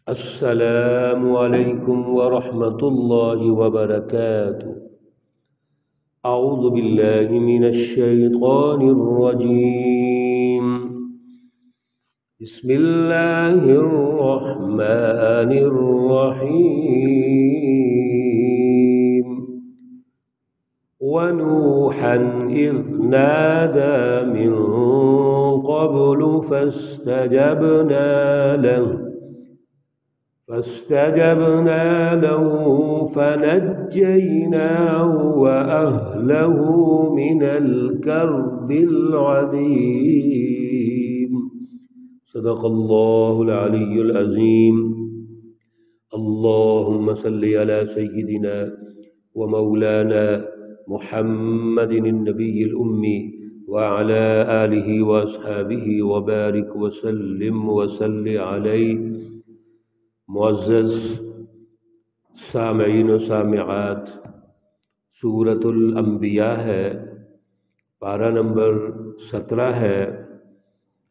السلام علیکم ورحمۃ اللہ وبرکاتہ۔ اعوذ باللہ من الشیطان الرجیم، بسم اللہ الرحمن الرحیم۔ وَنُوحًا إِذْ نَادَى مِن قَبْلُ فاستجبنا له فنجيناه وأهله من الكرب العظيم۔ صدق الله العلي العظيم۔ اللهم صل على سيدنا ومولانا محمد النبي الأمي وعلى آله وأصحابه وبارك وسلم وصل عليه۔ معزز سامعین و سامعات، سورۃ الانبیاء ہے، پارہ نمبر 17 ہے،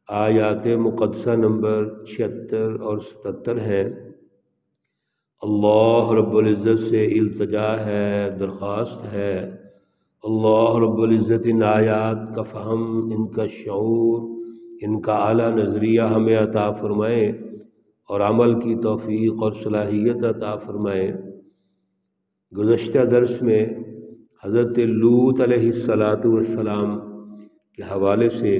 آیات مقدسہ نمبر 76 اور 77 ہے۔ اللہ رب العزت سے التجا ہے، درخواست ہے، اللہ رب العزت ان آیات کا فہم، ان کا شعور، ان کا اعلیٰ نظریہ ہمیں عطا فرمائے اور عمل کی توفیق اور صلاحیت عطا فرمائے۔ گزشتہ درس میں حضرت لوط علیہ السلام کے حوالے سے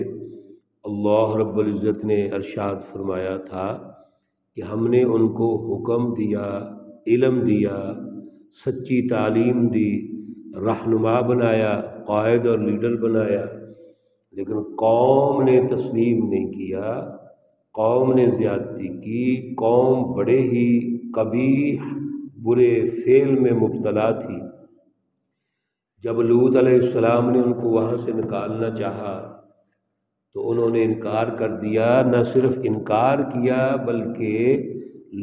اللہ رب العزت نے ارشاد فرمایا تھا کہ ہم نے ان کو حکم دیا، علم دیا، سچی تعلیم دی، رہنما بنایا، قائد اور لیڈر بنایا، لیکن قوم نے تسلیم نہیں کیا، قوم نے زیادتی کی، قوم بڑے ہی قبیح برے فعل میں مبتلا تھی۔ جب لوط علیہ السلام نے ان کو وہاں سے نکالنا چاہا تو انہوں نے انکار کر دیا، نہ صرف انکار کیا بلکہ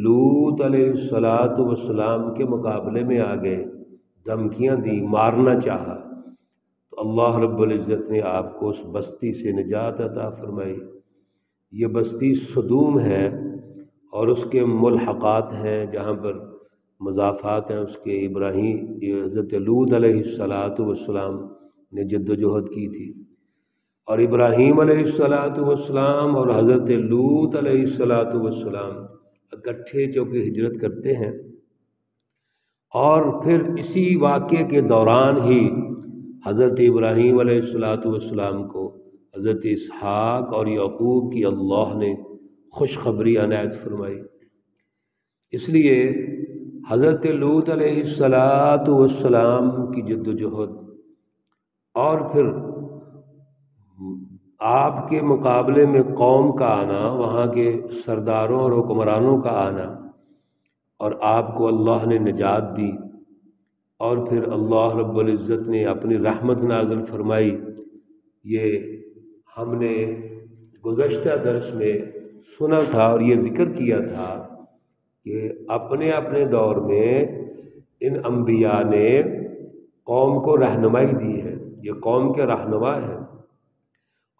لوط علیہ السلام کے مقابلے میں آ گئے، دھمکیاں دی، مارنا چاہا۔ تو اللہ رب العزت نے آپ کو اس بستی سے نجات عطا فرمائی۔ یہ بستی صدوم ہے اور اس کے ملحقات ہیں جہاں پر مضافات ہیں اس کے۔ حضرت لوط علیہ السلام نے جد و جہد کی تھی، اور ابراہیم علیہ السلام اور حضرت لوط علیہ السلام اکٹھے چونکہ ہجرت کرتے ہیں، اور پھر اسی واقعے کے دوران ہی حضرت ابراہیم علیہ السلام کو حضرت اسحاق اور یعقوب کی اللہ نے خوشخبری عنایت فرمائی۔ اس لیے حضرت لوط علیہ السلام کی جد و جہد اور پھر آپ کے مقابلے میں قوم کا آنا، وہاں کے سرداروں اور حکمرانوں کا آنا، اور آپ کو اللہ نے نجات دی، اور پھر اللہ رب العزت نے اپنی رحمت نازل فرمائی۔ یہ ہم نے گزشتہ درس میں سنا تھا اور یہ ذکر کیا تھا کہ اپنے اپنے دور میں ان انبیاء نے قوم کو رہنمائی دی ہے، یہ قوم کے رہنما ہیں،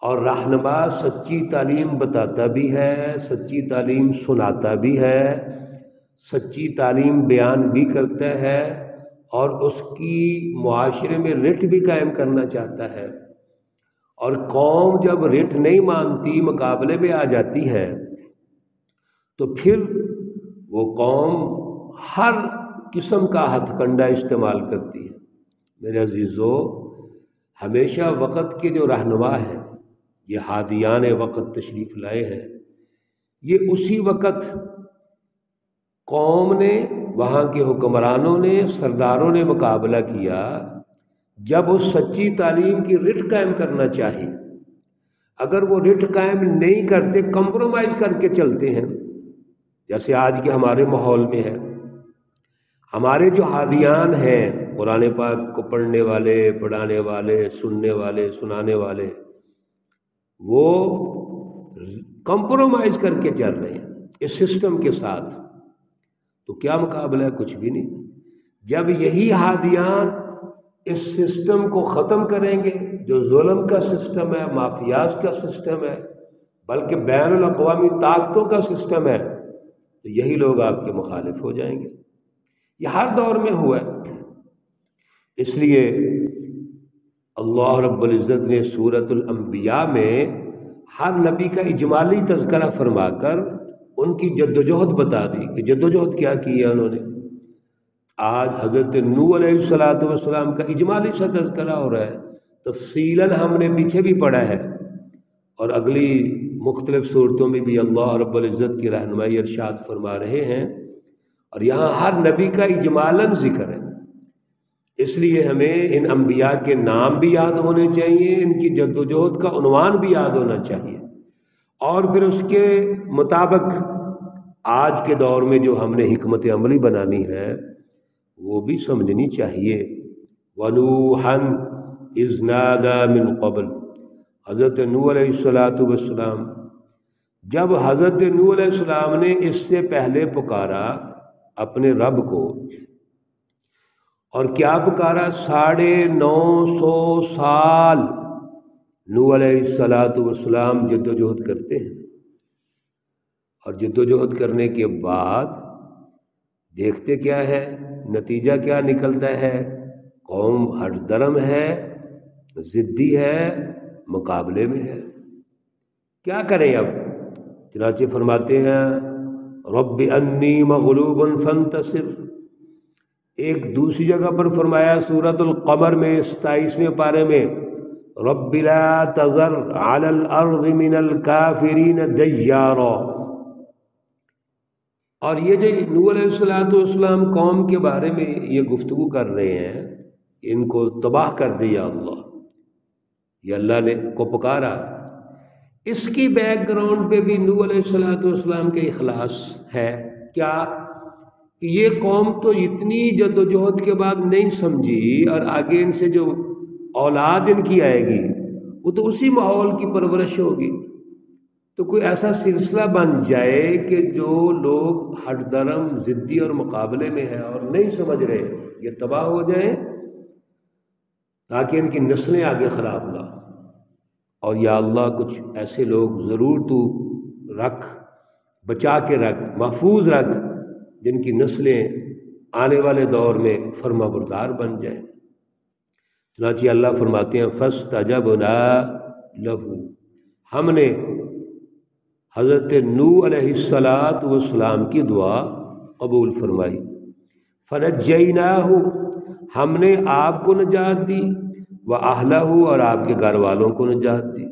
اور رہنما سچی تعلیم بتاتا بھی ہے، سچی تعلیم سناتا بھی ہے، سچی تعلیم بیان بھی کرتا ہے، اور اس کی معاشرے میں رٹ بھی قائم کرنا چاہتا ہے۔ اور قوم جب رٹ نہیں مانتی، مقابلے میں آ جاتی ہے، تو پھر وہ قوم ہر قسم کا ہتھ کنڈا استعمال کرتی ہے۔ میرے عزیزو، ہمیشہ وقت کے جو رہنما ہیں، یہ ہادیان وقت تشریف لائے ہیں، یہ اسی وقت قوم نے، وہاں کے حکمرانوں نے، سرداروں نے مقابلہ کیا جب اس سچی تعلیم کی رٹ قائم کرنا چاہی۔ اگر وہ رٹ قائم نہیں کرتے، کمپرومائز کر کے چلتے ہیں، جیسے آج کے ہمارے ماحول میں ہے۔ ہمارے جو ہادیان ہیں، قرآن پاک کو پڑھنے والے، پڑھانے والے، سننے والے، سنانے والے، وہ کمپرومائز کر کے چل رہے ہیں اس سسٹم کے ساتھ، تو کیا مقابلہ ہے؟ کچھ بھی نہیں۔ جب یہی ہادیان اس سسٹم کو ختم کریں گے، جو ظلم کا سسٹم ہے، مافیاز کا سسٹم ہے، بلکہ بین الاقوامی طاقتوں کا سسٹم ہے، تو یہی لوگ آپ کے مخالف ہو جائیں گے۔ یہ ہر دور میں ہوا ہے۔ اس لیے اللہ رب العزت نے سورۃ الانبیاء میں ہر نبی کا اجمالی تذکرہ فرما کر ان کی جدوجہد بتا دی کہ جدوجہد کیا کی ہے انہوں نے۔ آج حضرت نوح علیہ السلام کا اجمالی سا تذکرہ ہو رہا ہے، تفصیلاً ہم نے پیچھے بھی پڑھا ہے، اور اگلی مختلف صورتوں میں بھی اللہ رب العزت کی رہنمائی ارشاد فرما رہے ہیں، اور یہاں ہر نبی کا اجمالاً ذکر ہے۔ اس لیے ہمیں ان انبیاء کے نام بھی یاد ہونے چاہیے، ان کی جدوجہد کا عنوان بھی یاد ہونا چاہیے، اور پھر اس کے مطابق آج کے دور میں جو ہم نے حکمت عملی بنانی ہے وہ بھی سمجھنی چاہیے۔ وَنُوحًا إِذْ نَادَى مِن قَبْلُ، حضرت نوح علیہ السلام، جب حضرت نوح علیہ السلام نے اس سے پہلے پکارا اپنے رب کو، اور کیا پکارا؟ 950 سال نوح علیہ السلام جدوجہد کرتے ہیں، اور جدوجہد کرنے کے بعد دیکھتے کیا ہے، نتیجہ کیا نکلتا ہے؟ قوم ہٹ درم ہے، ضدی ہے، مقابلے میں ہے۔ کیا کریں اب؟ چنانچہ فرماتے ہیں رب انی مغلوب فانتصر۔ ایک دوسری جگہ پر فرمایا سورۃ القمر میں 27ویں پارے میں رب لا تذر علی الارض من الکافرین دیارا۔ اور یہ جو نوح علیہ السلام قوم کے بارے میں یہ گفتگو کر رہے ہیں، ان کو تباہ کر دیا اللہ، یہ اللہ نے کو پکارا، اس کی بیک گراؤنڈ پہ بھی نوح علیہ السلام کے اخلاص ہے۔ کیا کہ یہ قوم تو اتنی جدوجہد کے بعد نہیں سمجھی، اور آگے ان سے جو اولاد ان کی آئے گی وہ تو اسی ماحول کی پرورش ہوگی، تو کوئی ایسا سلسلہ بن جائے کہ جو لوگ ہٹ درم، ضدی اور مقابلے میں ہیں اور نہیں سمجھ رہے، یہ تباہ ہو جائیں تاکہ ان کی نسلیں آگے خراب نہ ہوں۔ اور یا اللہ کچھ ایسے لوگ ضرور تو رکھ، بچا کے رکھ، محفوظ رکھ، جن کی نسلیں آنے والے دور میں فرما بردار بن جائیں۔ چنانچہ اللہ فرماتے ہیں فاستجبنا لہ، ہم نے حضرت نوح علیہ السلام کی دعا قبول فرمائی۔ فنجیناہ، ہم نے آپ کو نجات دی، وَأَهْلَهُ، اور آپ کے گھر والوں کو نجات دی،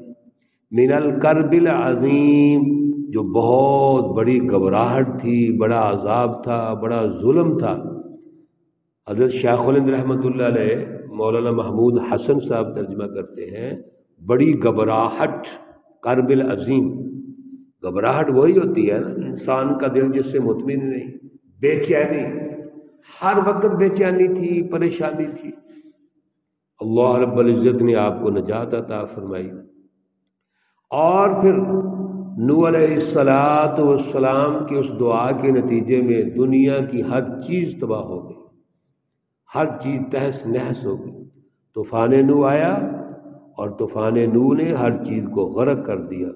من الکرب العظیم، جو بہت بڑی گھبراہٹ تھی، بڑا عذاب تھا، بڑا ظلم تھا۔ حضرت شیخ الہند رحمۃ اللہ علیہ مولانا محمود حسن صاحب ترجمہ کرتے ہیں بڑی گھبراہٹ، کرب العظیم۔ گھبراہٹ وہی ہوتی ہے نا انسان کا دل جس سے مطمئن نہیں، بے چینی، ہر وقت بے چینی تھی، پریشانی تھی۔ اللہ رب العزت نے آپ کو نجات عطا فرمائی، اور پھر نوح علیہ السلام کی اس دعا کے نتیجے میں دنیا کی ہر چیز تباہ ہو گئی، ہر چیز تہس نہس ہو گئی۔ طوفان نوح آیا، اور طوفان نوح نے ہر چیز کو غرق کر دیا،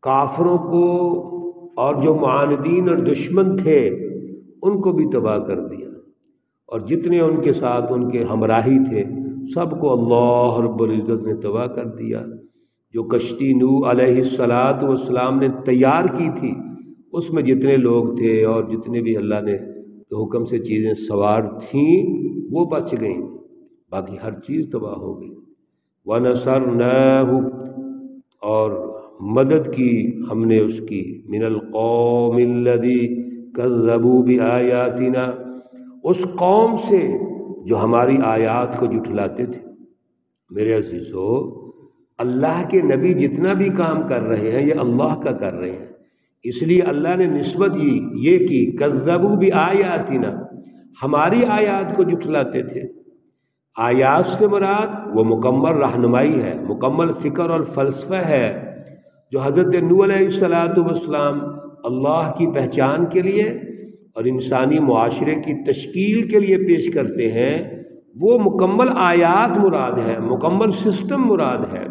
کافروں کو اور جو معاندین اور دشمن تھے ان کو بھی تباہ کر دیا، اور جتنے ان کے ساتھ ان کے ہمراہی تھے سب کو اللہ رب العزت نے تباہ کر دیا۔ جو کشتی نوح علیہ السلام نے تیار کی تھی اس میں جتنے لوگ تھے اور جتنے بھی اللہ نے حکم سے چیزیں سوار تھیں وہ بچ گئیں، باقی ہر چیز تباہ ہو گئی۔ وَنَصَرْنَاهُ، اور مدد کی ہم نے اس کی، من القوم الذی کذبوا بآیاتنا، اس قوم سے جو ہماری آیات کو جھٹلاتے تھے۔ میرے عزیزو، اللہ کے نبی جتنا بھی کام کر رہے ہیں یہ اللہ کا کر رہے ہیں، اس لیے اللہ نے نسبت یہ کی کذبوا بآیاتنا، ہماری آیات کو جھٹلاتے تھے۔ آیات سے مراد وہ مکمل رہنمائی ہے، مکمل فکر اور فلسفہ ہے جو حضرت نوح علیہ السلام اللہ کی پہچان کے لیے اور انسانی معاشرے کی تشکیل کے لیے پیش کرتے ہیں، وہ مکمل آیات مراد ہے، مکمل سسٹم مراد ہے۔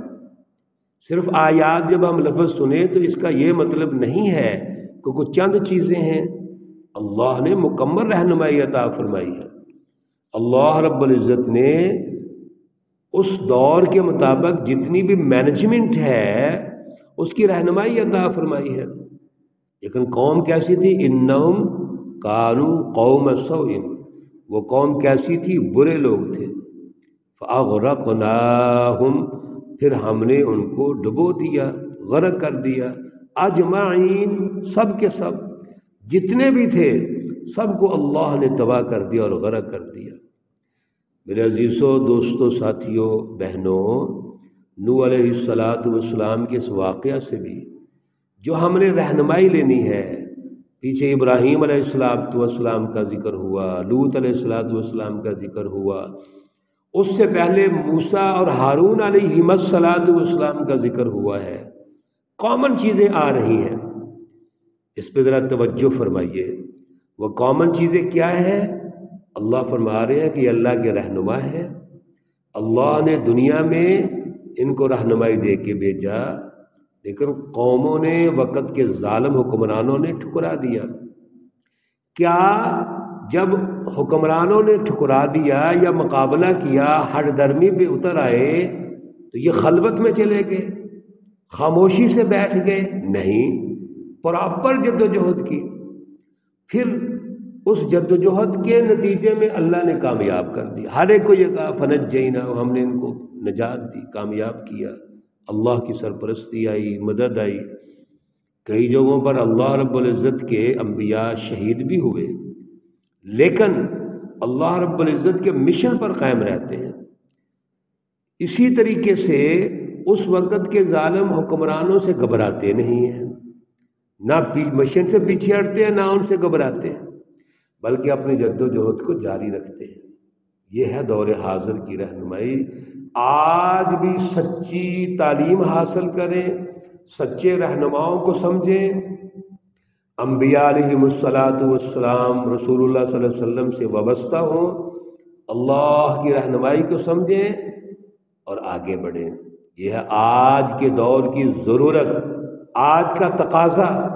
صرف آیات جب ہم لفظ سنیں تو اس کا یہ مطلب نہیں ہے کہ کچھ چند چیزیں ہیں، اللہ نے مکمل رہنمائی عطا فرمائی ہے۔ اللہ رب العزت نے اس دور کے مطابق جتنی بھی مینجمنٹ ہے اس کی رہنمائی عطا فرمائی ہے۔ لیکن قوم کیسی تھی؟ انہم کانوا قوم سوء، وہ قوم کیسی تھی؟ برے لوگ تھے۔ فاغرقناہم، پھر ہم نے ان کو ڈبو دیا، غرق کر دیا، اجمعین، سب کے سب جتنے بھی تھے سب کو اللہ نے تباہ کر دیا اور غرق کر دیا۔ میرے عزیزوں، دوستوں، ساتھیوں، بہنوں، نوح علیہ السلام کے اس واقعہ سے بھی جو ہم نے رہنمائی لینی ہے، پیچھے ابراہیم علیہ السلام کا ذکر ہوا، لوط علیہ السلام کا ذکر ہوا، اس سے پہلے موسیٰ اور ہارون علیہم السلام کا ذکر ہوا ہے۔ کامن چیزیں آ رہی ہیں، اس پہ ذرا توجہ فرمائیے۔ وہ کامن چیزیں کیا ہیں؟ اللہ فرما رہے ہیں کہ یہ اللہ کے رہنما ہے، اللہ نے دنیا میں ان کو رہنمائی دے کے بھیجا، لیکن قوموں نے، وقت کے ظالم حکمرانوں نے ٹھکرا دیا۔ کیا جب حکمرانوں نے ٹھکرا دیا یا مقابلہ کیا، ہر درمی پہ اتر آئے تو یہ خلوت میں چلے گئے، خاموشی سے بیٹھ گئے؟ نہیں، پراپر جد و جہد کی۔ پھر اس جد و جہد کے نتیجے میں اللہ نے کامیاب کر دیا، ہر ایک کو یہ کہا فنجینا، ہم نے ان کو نجات دی، کامیاب کیا، اللہ کی سرپرستی آئی، مدد آئی۔ کئی جگہوں پر اللہ رب العزت کے انبیاء شہید بھی ہوئے، لیکن اللہ رب العزت کے مشن پر قائم رہتے ہیں۔ اسی طریقے سے اس وقت کے ظالم حکمرانوں سے گھبراتے نہیں ہیں، نہ مشن سے پیچھے ہٹتے ہیں، نہ ان سے گھبراتے ہیں، بلکہ اپنی جد و جہد کو جاری رکھتے ہیں۔ یہ ہے دور حاضر کی رہنمائی۔ آج بھی سچی تعلیم حاصل کریں، سچے رہنماؤں کو سمجھیں، انبیاء علیہم السلام، رسول اللہ صلی اللہ علیہ وسلم سے وابستہ ہوں، اللہ کی رہنمائی کو سمجھیں اور آگے بڑھیں۔ یہ ہے آج کے دور کی ضرورت، آج کا تقاضا،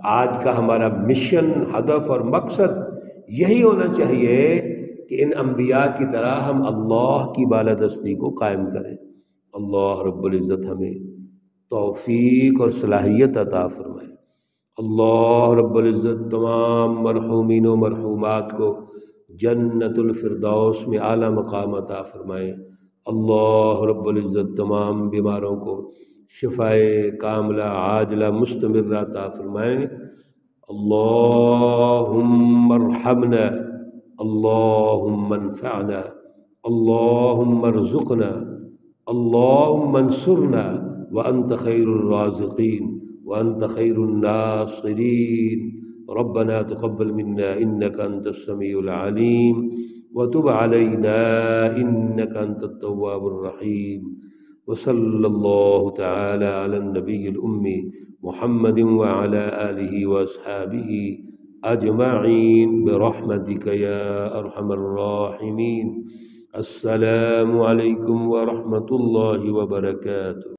آج کا ہمارا مشن، ہدف اور مقصد یہی ہونا چاہیے کہ ان انبیاء کی طرح ہم اللہ کی بالادستی کو قائم کریں۔ اللہ رب العزت ہمیں توفیق اور صلاحیت عطا فرمائے۔ اللہ رب العزت تمام مرحومین و مرحومات کو جنت الفردوس میں اعلیٰ مقام عطا فرمائے۔ اللہ رب العزت تمام بیماروں کو شفائے کاملہ عاجلہ مستمرہ عطا فرمائے۔ اللہم ارحمنا، اللہم انفعنا، اللہم ارزقنا، اللہم انصرنا، وانت خیر الرازقین وانت خیر الناصرین۔ ربنا تقبل منا انك انت السميع العليم وتب علينا انك انت التواب الرحيم، وصلى الله تعالى على النبي الأمي محمد وعلى آله وأصحابه أجمعين برحمتك يا أرحم الراحمين۔ السلام عليكم ورحمة الله وبركاته۔